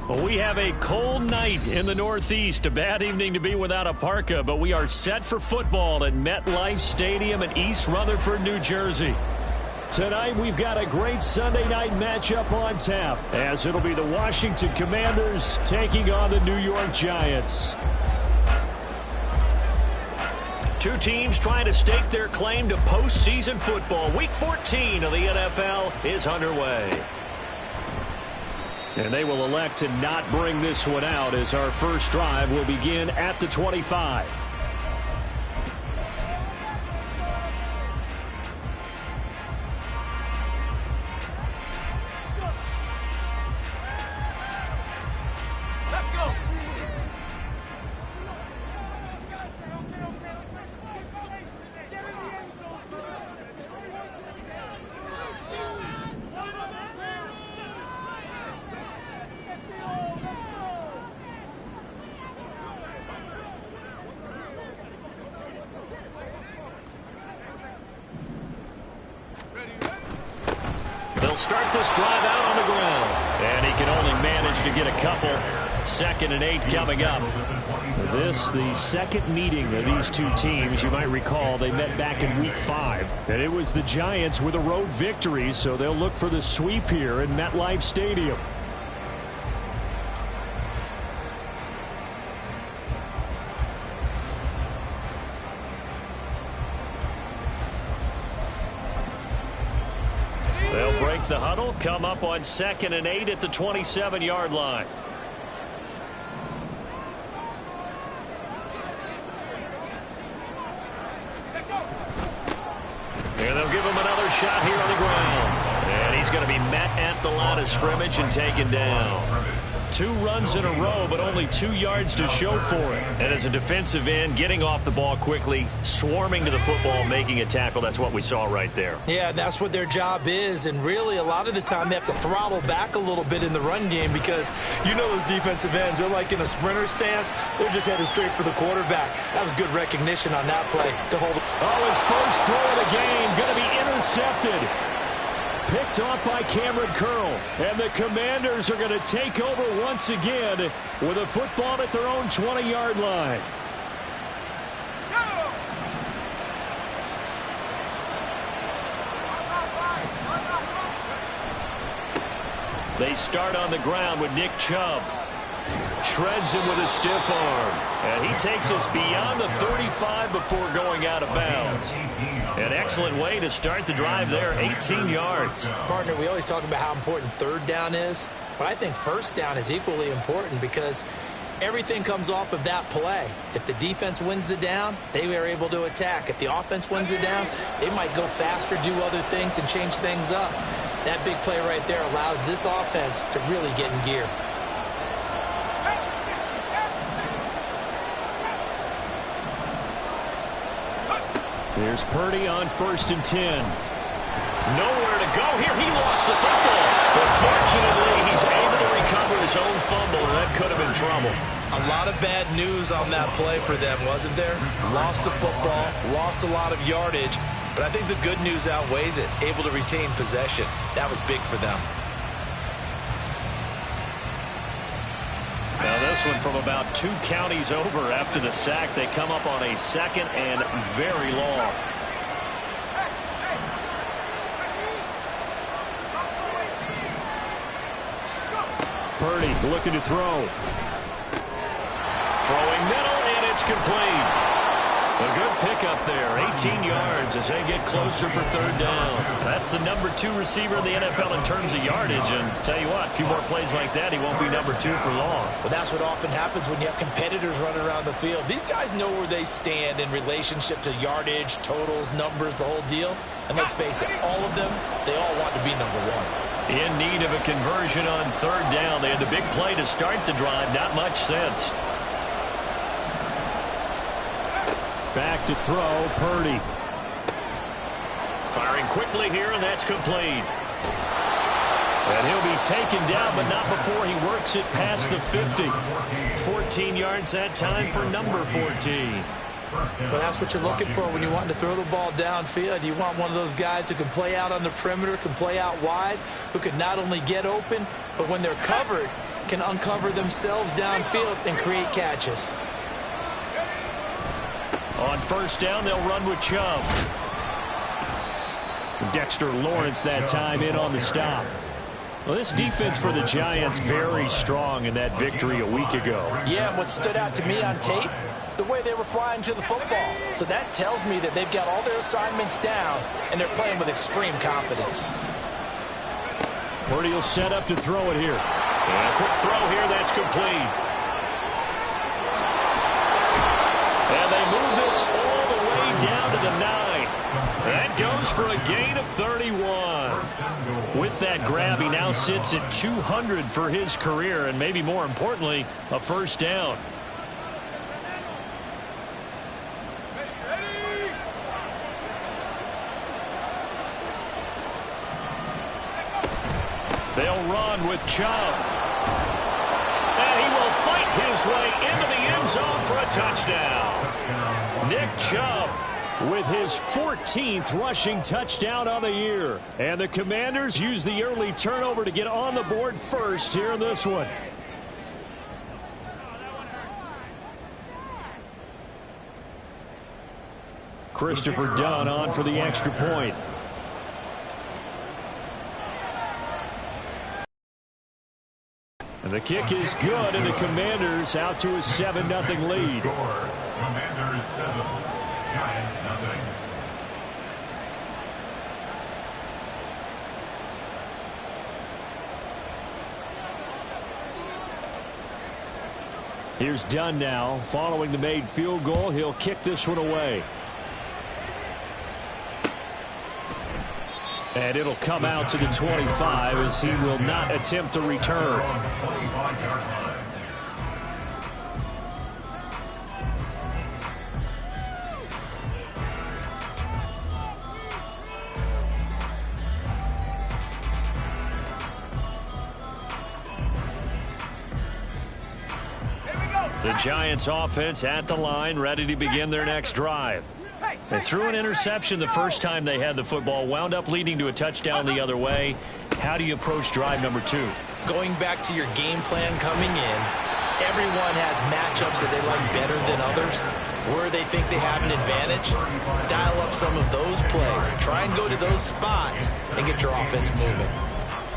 Well, we have a cold night in the Northeast. A bad evening to be without a parka, but we are set for football at MetLife Stadium in East Rutherford, New Jersey. Tonight, we've got a great Sunday night matchup on tap, as it'll be the Washington Commanders taking on the New York Giants. Two teams trying to stake their claim to postseason football. Week 14 of the NFL is underway. And they will elect to not bring this one out, as our first drive will begin at the 25. Start this drive out on the ground. And he can only manage to get a couple. 2nd and 8 coming up. This, the second meeting of these two teams. You might recall they met back in Week 5. And it was the Giants with a road victory, so they'll look for the sweep here in MetLife Stadium. They'll break the huddle, come up on 2nd and 8 at the 27-yard line. And they'll give him another shot here on the ground. And he's going to be met at the line of scrimmage and taken down. 2 runs in a row, but only 2 yards to show for it. And as a defensive end, getting off the ball quickly, swarming to the football, making a tackle, that's what we saw right there. Yeah, that's what their job is. And really, a lot of the time, they have to throttle back a little bit in the run game because, you know, those defensive ends, they're like in a sprinter stance. They're just headed straight for the quarterback. That was good recognition on that play to hold. Oh, his first throw of the game going to be intercepted. Picked off by Cameron Curl. And the Commanders are going to take over once again with a football at their own 20-yard line. They start on the ground with Nick Chubb. Shreds him with a stiff arm. And he takes us beyond the 35 before going out of bounds. An excellent way to start the drive there, 18 yards. Partner, we always talk about how important 3rd down is, but I think 1st down is equally important because everything comes off of that play. If the defense wins the down, they are able to attack. If the offense wins the down, they might go faster, do other things, and change things up. That big play right there allows this offense to really get in gear. Here's Purdy on 1st and 10. Nowhere to go here. He lost the football. But fortunately, he's able to recover his own fumble, and that could have been trouble. A lot of bad news on that play for them, wasn't there? Lost the football, lost a lot of yardage, but I think the good news outweighs it. Able to retain possession. That was big for them. Now this one from about 2 counties over after the sack. They come up on a 2nd and very long. Purdy looking to throw. Throwing middle, and it's complete. A good pickup there, 18 yards as they get closer for third down. That's the number 2 receiver in the NFL in terms of yardage. And tell you what, a few more plays like that, he won't be number 2 for long. Well, that's what often happens when you have competitors running around the field. These guys know where they stand in relationship to yardage, totals, numbers, the whole deal. And let's face it, all of them, they all want to be number 1. In need of a conversion on third down. They had the big play to start the drive. Not much sense. Back to throw, Purdy. Firing quickly here, and that's complete. And he'll be taken down, but not before he works it past the 50. 14 yards that time for number 14. But that's what you're looking for when you want to throw the ball downfield. You want one of those guys who can play out on the perimeter, can play out wide, who can not only get open, but when they're covered, can uncover themselves downfield and create catches. On first down, they'll run with Chubb. Dexter Lawrence that time in on the stop. Well, this defense for the Giants very strong in that victory a week ago. Yeah, what stood out to me on tape, the way they were flying to the football. So that tells me that they've got all their assignments down, and they're playing with extreme confidence. Purdy will set up to throw it here. And a quick throw here, that's complete. And they move this all the way down to the 9. That goes for a gain of 31. With that grab, he now sits at 200 for his career, and maybe more importantly, a first down. They'll run with Chubb. And he will fight his way into the end zone for a touchdown. Nick Chubb with his 14th rushing touchdown of the year. And the Commanders use the early turnover to get on the board first here in this one. Christopher Dunn on for the extra point. And the kick is good, and the Commanders out to a 7-0 lead. Commanders 7, Giants 0. Here's Dunn now. Following the made field goal, he'll kick this one away. And it'll come out to the 25 as he will not attempt to return. The Giants offense at the line, ready to begin their next drive. They threw an interception the first time they had the football, wound up leading to a touchdown the other way. How do you approach drive number 2? Going back to your game plan coming in, everyone has matchups that they like better than others. Where they think they have an advantage, dial up some of those plays. Try and go to those spots and get your offense moving.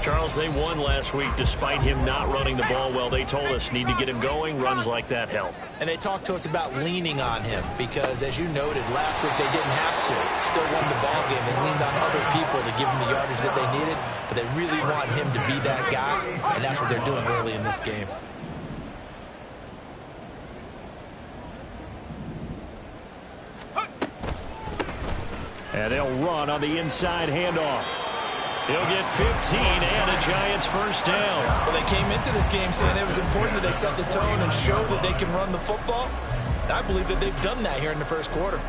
Charles, they won last week despite him not running the ball well. They told us need to get him going. Runs like that help. And they talked to us about leaning on him because, as you noted, last week they didn't have to. Still won the ball game. They leaned on other people to give them the yardage that they needed, but they really want him to be that guy, and that's what they're doing early in this game. And they'll run on the inside handoff. He'll get 15 and a Giants first down. Well, they came into this game saying it was important that they set the tone and show that they can run the football. And I believe that they've done that here in the first quarter.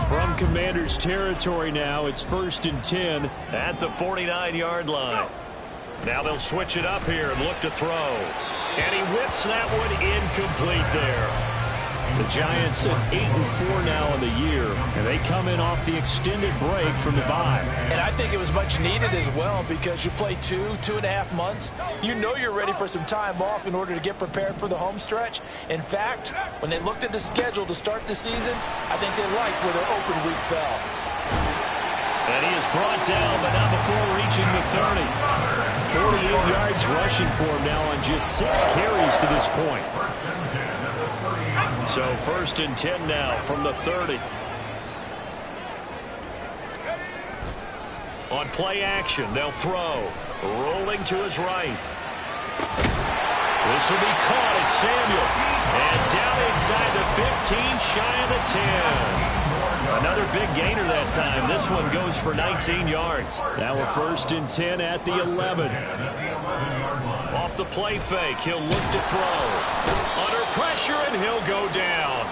From Commanders territory now, it's 1st and 10 at the 49-yard line. Now they'll switch it up here and look to throw. And he whips that one incomplete there. The Giants at 8-4 now in the year, and they come in off the extended break from the bye. And I think it was much needed as well because you play 2.5 months. You know you're ready for some time off in order to get prepared for the home stretch. In fact, when they looked at the schedule to start the season, I think they liked where their open week fell. And he is brought down, but not before reaching the 30. 48 yards rushing for him now on just 6 carries to this point. So 1st and 10 now from the 30. On play action, they'll throw. Rolling to his right. This will be caught. It's Samuel. And down inside the 15, shy of the 10. Another big gainer that time. This one goes for 19 yards. Now a 1st and 10 at the 11. Off the play fake, he'll look to throw. Under pressure, and he'll go down.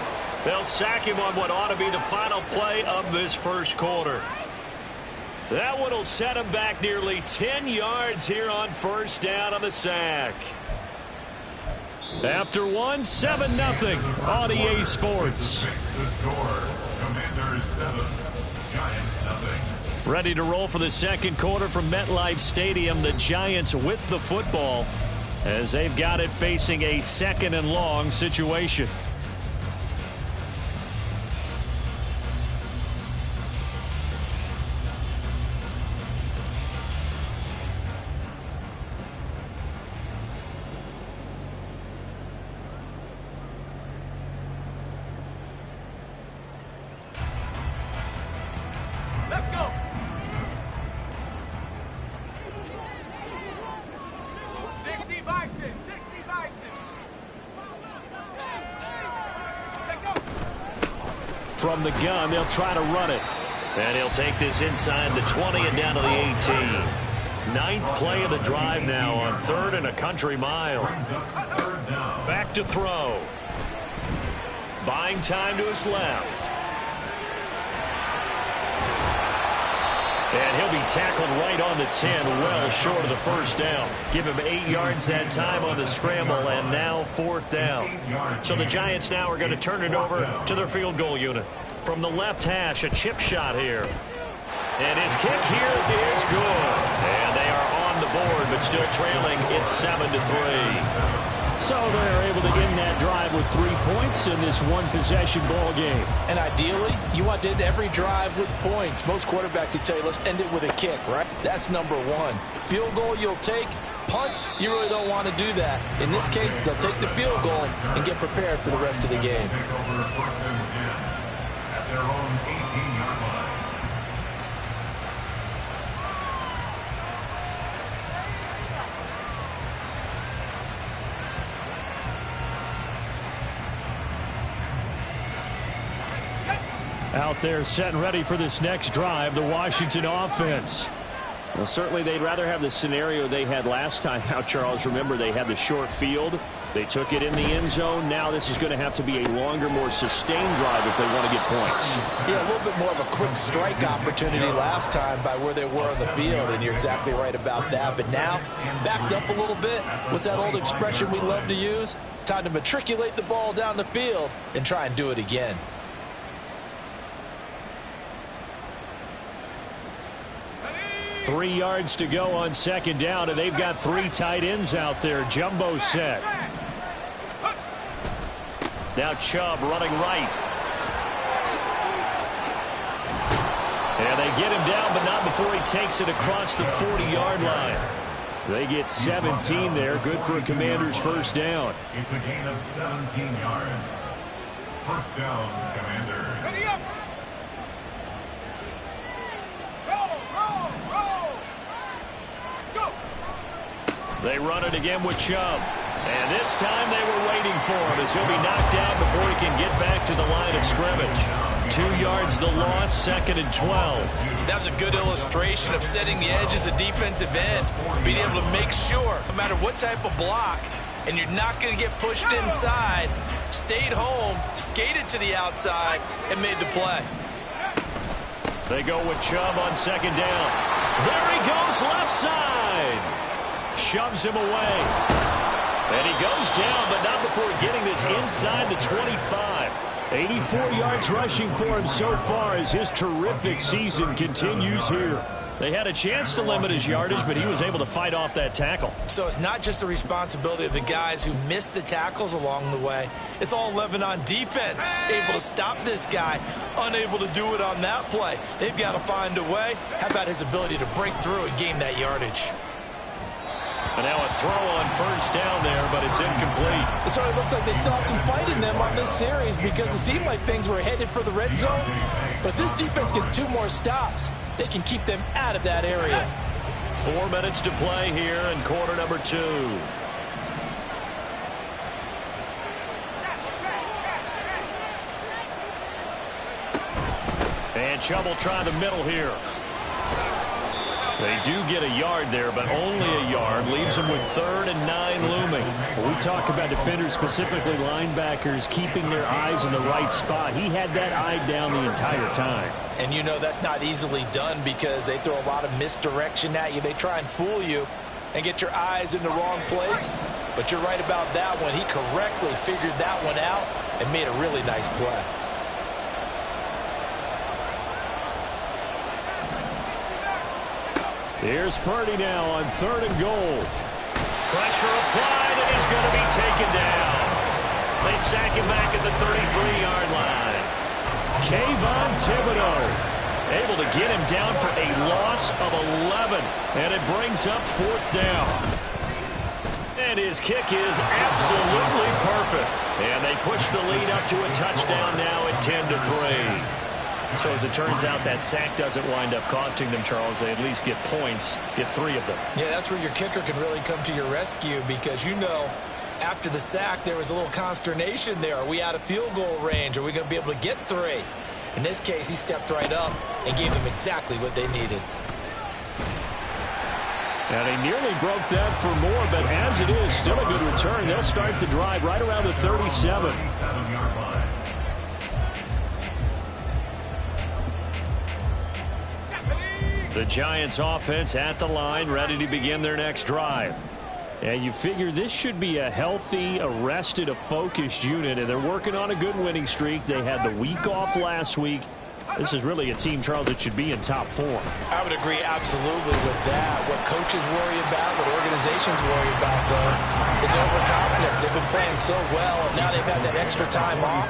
They'll sack him on what ought to be the final play of this first quarter. That one will set him back nearly 10 yards here on 1st down on the sack. After one, 7-0 on EA Sports. Ready to roll for the second quarter from MetLife Stadium. The Giants with the football as they've got it facing a 2nd and long situation. From the gun, they'll try to run it. And he'll take this inside the 20 and down to the 18. 9th play of the drive now on 3rd and a country mile. Back to throw. Buying time to his left. And he'll be tackled right on the 10, well short of the 1st down. Give him 8 yards that time on the scramble, and now 4th down. So the Giants now are going to turn it over to their field goal unit. From the left hash, a chip shot here. And his kick here is good. And they are on the board, but still trailing. It's 7-3. So they're able to end that drive with 3 points in this one-possession ball game. And ideally, you want to end every drive with points. Most quarterbacks will tell you, let's end it with a kick, right? That's number one. Field goal you'll take. Punts, you really don't want to do that. In this case, they'll take the field goal and get prepared for the rest of the game. At their own 18-yard line. Out there set and ready for this next drive, the Washington offense. Well, certainly they'd rather have the scenario they had last time out, Charles. Remember, they had the short field. They took it in the end zone. Now this is going to have to be a longer, more sustained drive if they want to get points. Yeah, a little bit more of a quick strike opportunity last time by where they were on the field, and you're exactly right about that. But now, backed up a little bit, what's that old expression we love to use? Time to matriculate the ball down the field and try and do it again. Three yards to go on 2nd down, and they've got 3 tight ends out there. Jumbo set. Now Chubb running right. And they get him down, but not before he takes it across the 40-yard line. They get 17 there. Good for a Commander's 1st down. It's a gain of 17 yards. 1st down, Commanders. Ready up. They run it again with Chubb. And this time they were waiting for him as he'll be knocked down before he can get back to the line of scrimmage. 2 yards the loss, 2nd and 12. That was a good illustration of setting the edge as a defensive end. Being able to make sure, no matter what type of block, and you're not going to get pushed inside, stayed home, skated to the outside, and made the play. They go with Chubb on 2nd down. There he goes, left side. Shoves him away. And he goes down, but not before getting this inside the 25. 84 yards rushing for him so far as his terrific season continues here. They had a chance to limit his yardage, but he was able to fight off that tackle. So it's not just the responsibility of the guys who missed the tackles along the way. It's all 11 on defense, able to stop this guy, unable to do it on that play. They've got to find a way. How about his ability to break through and gain that yardage? And now a throw on first down there, but it's incomplete. It certainly looks like they still have some fight in them on this series because it seemed like things were headed for the red zone. But this defense gets 2 more stops. They can keep them out of that area. 4 minutes to play here in quarter number 2. And trouble trying the middle here. They do get a yard there, but only a yard. Leaves them with 3rd and 9 looming. When we talk about defenders, specifically linebackers, keeping their eyes in the right spot. He had that eye down the entire time. And you know that's not easily done because they throw a lot of misdirection at you. They try and fool you and get your eyes in the wrong place. But you're right about that one. He correctly figured that one out and made a really nice play. Here's Purdy now on 3rd and goal. Pressure applied, and he's going to be taken down. They sack him back at the 33-yard line. Kayvon Thibodeau able to get him down for a loss of 11, and it brings up 4th down. And his kick is absolutely perfect. And they push the lead up to a touchdown now at 10-3. So as it turns out, that sack doesn't wind up costing them, Charles. They at least get points, get 3 of them. Yeah, that's where your kicker can really come to your rescue because, you know, after the sack, there was a little consternation there. Are we out of field goal range? Are we going to be able to get 3? In this case, he stepped right up and gave them exactly what they needed. And he nearly broke that for more, but as it is, still a good return. They'll start the drive right around the 37. The Giants offense at the line, ready to begin their next drive. And you figure this should be a healthy, arrested, a focused unit, and they're working on a good winning streak. They had the week off last week. This is really a team, Charles, that should be in top form. I would agree absolutely with that. What coaches worry about, what organizations worry about, though, is overconfidence. They've been playing so well, and now they've had that extra time off.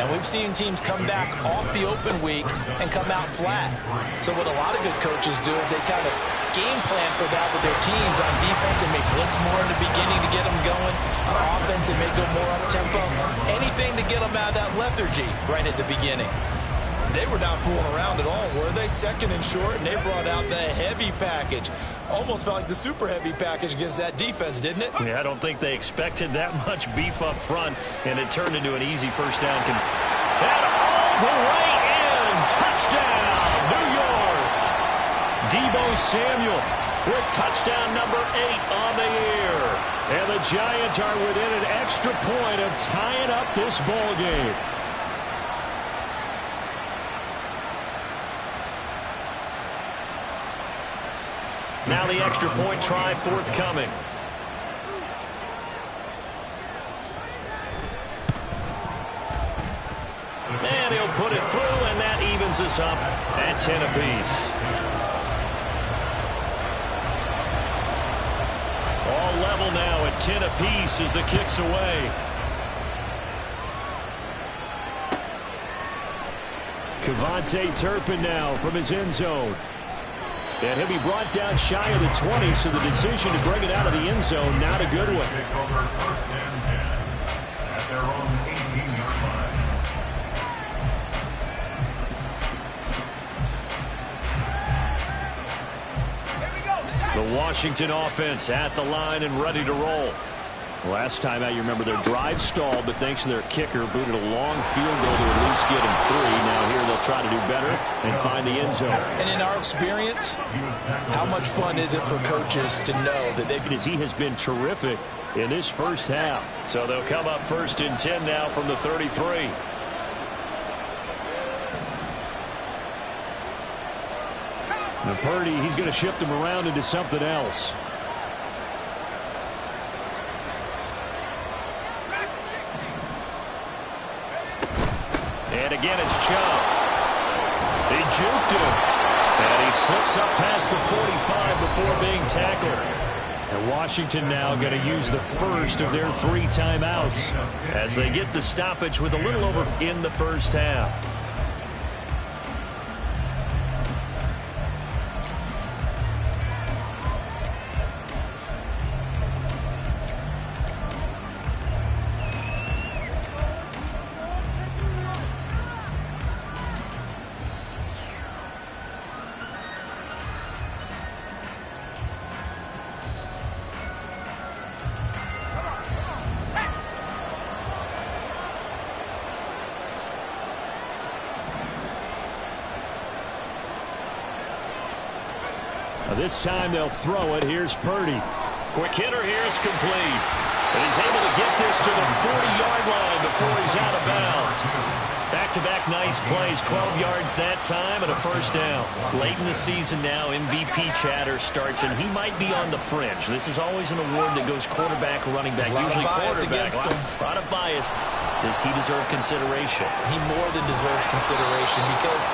And we've seen teams come back off the open week and come out flat. So what a lot of good coaches do is they kind of game plan for that with their teams. On defense, they may blitz more in the beginning to get them going. On offense, they may go more up-tempo. Anything to get them out of that lethargy right at the beginning. They were not fooling around at all, were they? 2nd and short, and they brought out the heavy package. Almost felt like the super heavy package against that defense, didn't it? Yeah, I don't think they expected that much beef up front, and it turned into an easy first down. And all the way in! Touchdown, New York! Deebo Samuel with touchdown number 8 on the year. And the Giants are within an extra point of tying up this ball game. Now the extra point try forthcoming. And he'll put it through, and that evens us up at 10 apiece. All level now at 10 apiece as the kick's away. Kevontae Turpin now from his end zone. And he'll be brought down shy of the 20, so the decision to bring it out of the end zone, not a good one. Take over 1st and 10 at their own 18-yard line. The Washington offense at the line and ready to roll. Last time out, you remember their drive stalled, but thanks to their kicker, booted a long field goal to at least get him 3. Now here they'll try to do better and find the end zone. And in our experience, how much fun is it for coaches to know that they... As he has been terrific in this first half. So they'll come up 1st and 10 now from the 33. Now Purdy, he's going to shift him around into something else. And again, it's Chubb. He juked him. And he slips up past the 45 before being tackled. And Washington now going to use the first of their 3 timeouts as they get the stoppage with a little over in the first half. This time they'll throw it. Here's Purdy. Quick hitter here. It's complete. And he's able to get this to the 40-yard line before he's out of bounds. Back-to-back nice plays, 12 yards that time and a first down. Late in the season now, MVP chatter starts, and he might be on the fringe. This is always an award that goes quarterback, running back, usually quarterback. A lot of bias. Does he deserve consideration? He more than deserves consideration because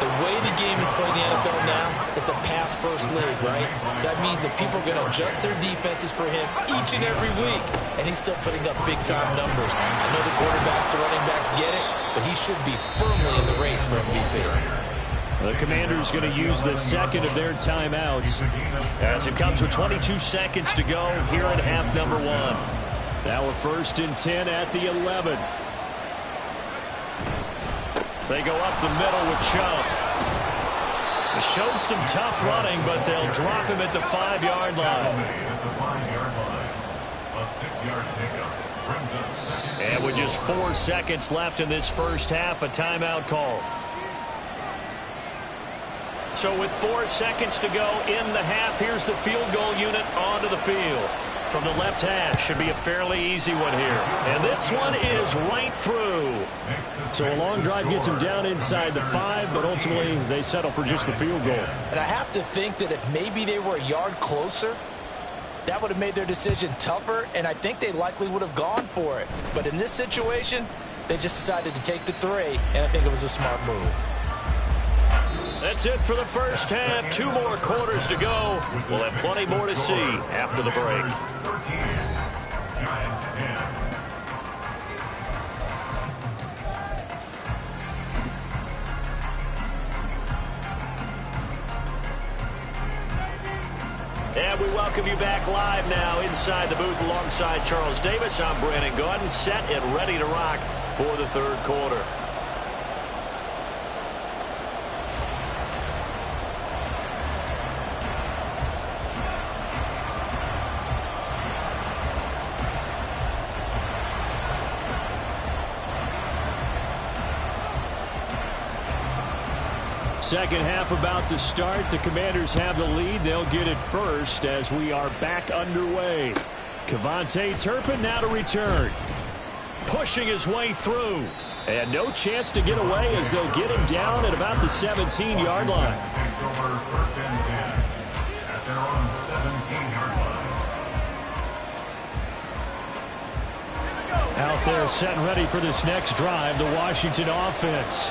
the way the game is played in the NFL now, it's a pass-first league, right? So that means that people are going to adjust their defenses for him each and every week, and he's still putting up big-time numbers. I know the quarterbacks, the running backs get it, but he should be firmly in the race for MVP. The Commanders going to use the second of their timeouts as it comes with 22 seconds to go here at half number 1. Now a 1st and 10 at the 11. They go up the middle with Chubb. They showed some tough running, but they'll drop him at the 5-yard line. A 6-yard pickup brings up second. And with just 4 seconds left in this first half, a timeout call. So with 4 seconds to go in the half, here's the field goal unit onto the field. From the left hash, should be a fairly easy one here. And this one is right through. So a long drive gets him down inside the 5, but ultimately they settle for just the field goal. And I have to think that if maybe they were a yard closer, that would have made their decision tougher, and I think they likely would have gone for it. But in this situation, they just decided to take the 3, and I think it was a smart move. That's it for the first half. 2 more quarters to go. We'll have plenty more to see after the break. 13, Giants 10. And we welcome you back live now inside the booth alongside Charles Davis. I'm Brandon Gaudin, set and ready to rock for the third quarter. Second half about to start. The Commanders have the lead. They'll get it first as we are back underway. Kevontae Turpin now to return. Pushing his way through. And no chance to get away as they'll get him down at about the 17-yard line. Takes over 1st and 10 at their own 17-yard line. Out there set and ready for this next drive, the Washington offense.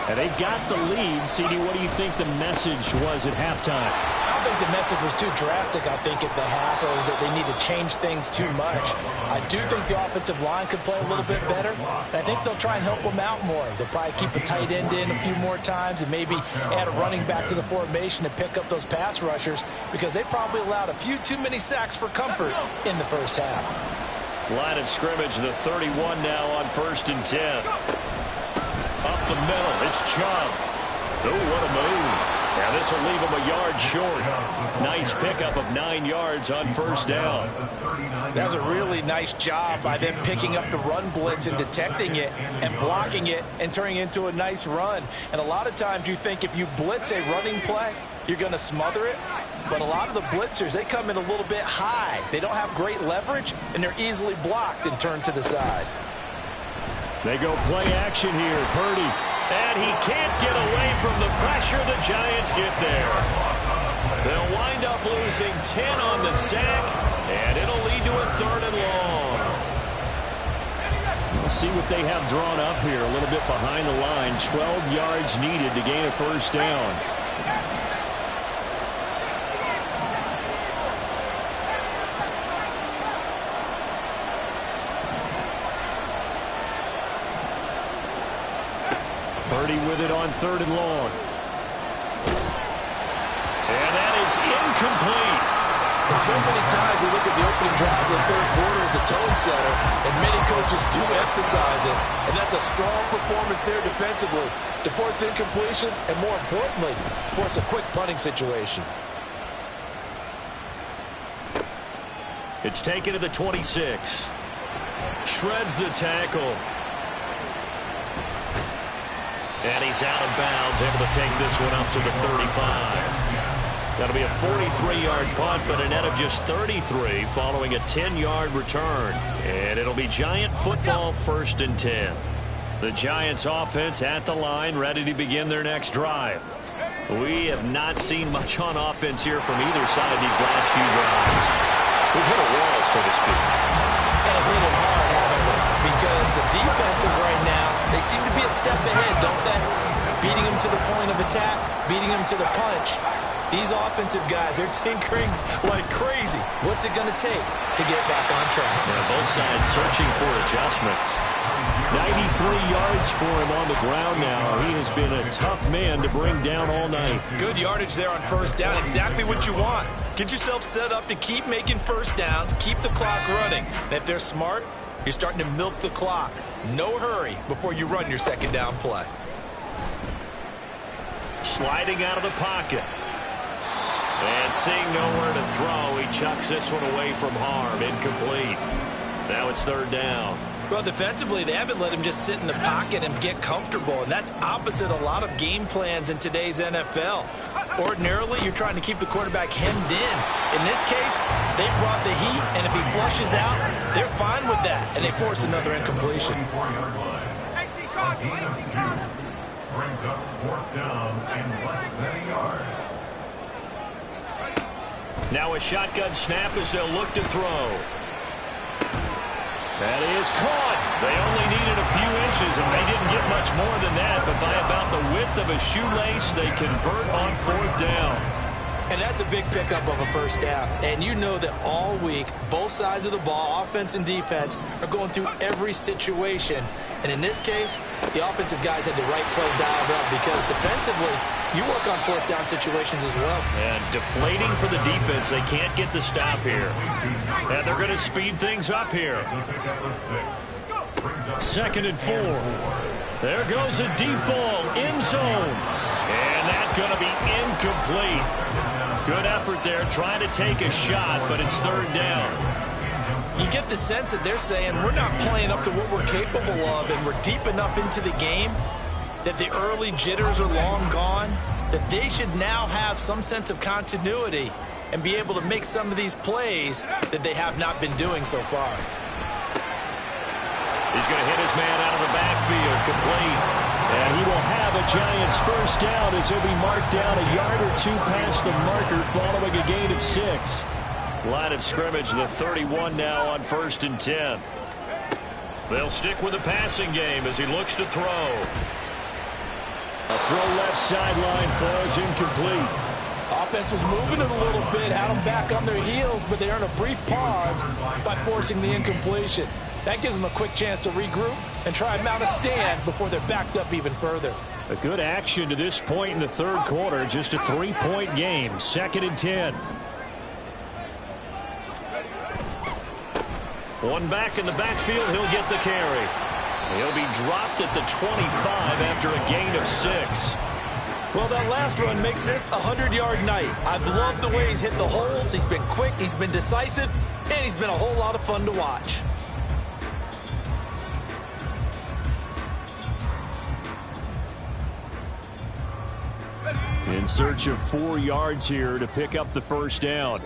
And they got the lead. CD, what do you think the message was at halftime? I don't think the message was too drastic, I think, at the half, or that they need to change things too much. I do think the offensive line could play a little bit better, and I think they'll try and help them out more. They'll probably keep a tight end in a few more times and maybe add a running back to the formation to pick up those pass rushers, because they probably allowed a few too many sacks for comfort in the first half. Line of scrimmage, the 31 now on 1st and 10. Up the middle, it's Chubb. Oh, what a move. Now this will leave him a yard short. Nice pickup of 9 yards on 1st down. That was a really nice job by them picking up the run blitz and detecting it and blocking it and turning it into a nice run. And a lot of times you think if you blitz a running play, you're going to smother it. But a lot of the blitzers, they come in a little bit high. They don't have great leverage, and they're easily blocked and turned to the side. They go play action here. Purdy. And he can't get away from the pressure. The Giants get there. They'll wind up losing 10 on the sack, and it'll lead to a 3rd and long. We'll see what they have drawn up here. A little bit behind the line. 12 yards needed to gain a 1st down. Purdy with it on 3rd and long. And that is incomplete. And so many times we look at the opening drive of the third quarter as a tone setter, and many coaches do emphasize it. And that's a strong performance there defensively to force incompletion and, more importantly, force a quick punting situation. It's taken to the 26. Shreds the tackle. And he's out of bounds, able to take this one up to the 35. That'll be a 43-yard punt, but a net of just 33 following a 10-yard return. And it'll be Giant football, 1st and 10. The Giants offense at the line, ready to begin their next drive. We have not seen much on offense here from either side these last few drives. We've hit a wall, so to speak. And hit it hard, haven't we? Because the defenses right now, they seem to be a step ahead, don't they? Beating them to the point of attack, beating them to the punch. These offensive guys, they're tinkering like crazy. What's it going to take to get back on track? Yeah, both sides searching for adjustments. 93 yards for him on the ground now. He has been a tough man to bring down all night. Good yardage there on 1st down. Exactly what you want. Get yourself set up to keep making 1st downs, keep the clock running. And if they're smart, you're starting to milk the clock. No hurry before you run your 2nd down play. Sliding out of the pocket. And seeing nowhere to throw, he chucks this one away from harm. Incomplete. Now it's 3rd down. Well, defensively, they haven't let him just sit in the pocket and get comfortable, and that's opposite a lot of game plans in today's NFL. Ordinarily, you're trying to keep the quarterback hemmed in. In this case, they brought the heat, and if he flushes out, they're fine with that, and they force another incompletion. Brings up 4th down and less than a yard. Now a shotgun snap as they'll look to throw. That is caught. They only needed a few inches, and they didn't get much more than that. But by about the width of a shoelace, they convert on 4th down. And that's a big pickup of a 1st down. And you know that all week, both sides of the ball, offense and defense, are going through every situation. And in this case, the offensive guys had the right play dialed up because defensively, you work on 4th down situations as well. And deflating for the defense. They can't get the stop here. And they're going to speed things up here. 2nd and 4. There goes a deep ball, end zone. And that's going to be incomplete. Good effort there, trying to take a shot, but it's 3rd down. You get the sense that they're saying we're not playing up to what we're capable of, and we're deep enough into the game that the early jitters are long gone, that they should now have some sense of continuity and be able to make some of these plays that they have not been doing so far. He's going to hit his man out of the backfield, complete. And he will have a Giants 1st down as he'll be marked down a yard or 2 past the marker following a gain of 6. Line of scrimmage, the 31 now on 1st and 10. They'll stick with the passing game as he looks to throw. A throw left sideline falls incomplete. Offense was moving it a little bit, had them back on their heels, but they earn a brief pause by forcing the incompletion. That gives them a quick chance to regroup and try and mount a stand before they're backed up even further. A good action to this point in the 3rd quarter. Just a 3-point game. 2nd and 10. One back in the backfield, he'll get the carry. He'll be dropped at the 25 after a gain of 6. Well, that last run makes this a 100-yard night. I've loved the way he's hit the holes. He's been quick, he's been decisive, and he's been a whole lot of fun to watch. In search of 4 yards here to pick up the 1st down.